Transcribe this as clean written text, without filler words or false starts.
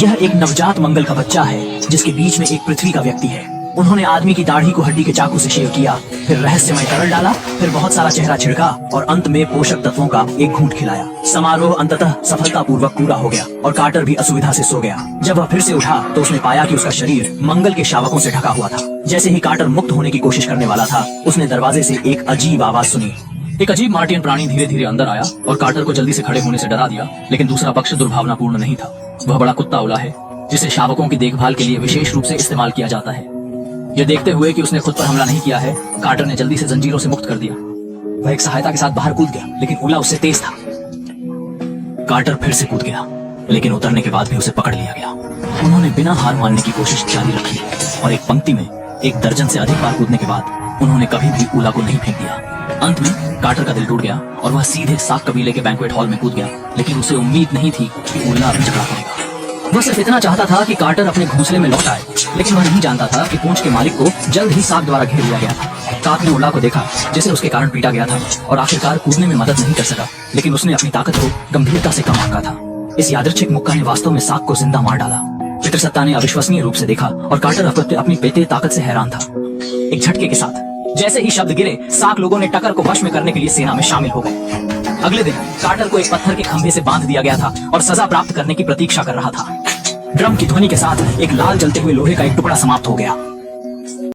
यह एक नवजात मंगल का बच्चा है जिसके बीच में एक पृथ्वी का व्यक्ति है। उन्होंने आदमी की दाढ़ी को हड्डी के चाकू से शेव किया, फिर रहस्यमय तरल डाला, फिर बहुत सारा चेहरा छिड़का और अंत में पोषक तत्वों का एक घूंट खिलाया। समारोह अंततः सफलतापूर्वक पूरा हो गया और कार्टर भी असुविधा से सो गया। जब वह फिर से उठा तो उसने पाया कि उसका शरीर मंगल के शावकों से ढका हुआ था। जैसे ही कार्टर मुक्त होने की कोशिश करने वाला था, उसने दरवाजे से एक अजीब आवाज सुनी। एक अजीब मार्टियन प्राणी धीरे धीरे अंदर आया और कार्टर को जल्दी से खड़े होने से डरा दिया, लेकिन दूसरा पक्ष दुर्भावनापूर्ण नहीं था। वह बड़ा कुत्ता उला है जिसे शावकों की देखभाल के लिए विशेष रूप से इस्तेमाल किया जाता है। यह देखते हुए कि उसने खुद पर हमला नहीं किया है, कार्टर ने जल्दी से जंजीरों से मुक्त कर दिया। वह एक सहायता के साथ बाहर कूद गया, लेकिन उला उससे तेज था। कार्टर फिर से कूद गया, लेकिन उतरने के बाद भी उसे पकड़ लिया गया। उन्होंने बिना हार मानने की कोशिश जारी रखी और एक पंक्ति में एक दर्जन से अधिक बार कूदने के बाद उन्होंने कभी भी उला को नहीं फेंक दिया। अंत में कार्टर का दिल टूट गया और वह सीधे साक कबीले के बैंक्वेट हॉल में कूद गया, लेकिन उसे उम्मीद नहीं थी कि उला अभी झगड़ा करेगा। वह सिर्फ इतना चाहता था कि कार्टर अपने घोंसले में लौट आए, लेकिन वह नहीं जानता था कि पूंछ के मालिक को जल्द ही साक द्वारा घेर लिया गया था। साक ने उला को देखा जिसे उसके कारण पीटा गया था और आखिरकार कूदने में मदद नहीं कर सका, लेकिन उसने अपनी ताकत को गंभीरता से कम आंका था। इस यादृच्छिक मुक्का ने वास्तव में साक को जिंदा मार डाला। पितृसत्ता ने अविश्वसनीय रूप से देखा और कार्टर अपनी बेते ताकत से हैरान था। एक झटके के साथ जैसे ही शब्द गिरे, साक लोगों ने टकर को वश में करने के लिए सेना में शामिल हो गए। अगले दिन कार्टर को एक पत्थर के खंभे से बांध दिया गया था और सजा प्राप्त करने की प्रतीक्षा कर रहा था। ड्रम की ध्वनि के साथ एक लाल जलते हुए लोहे का एक टुकड़ा समाप्त हो गया।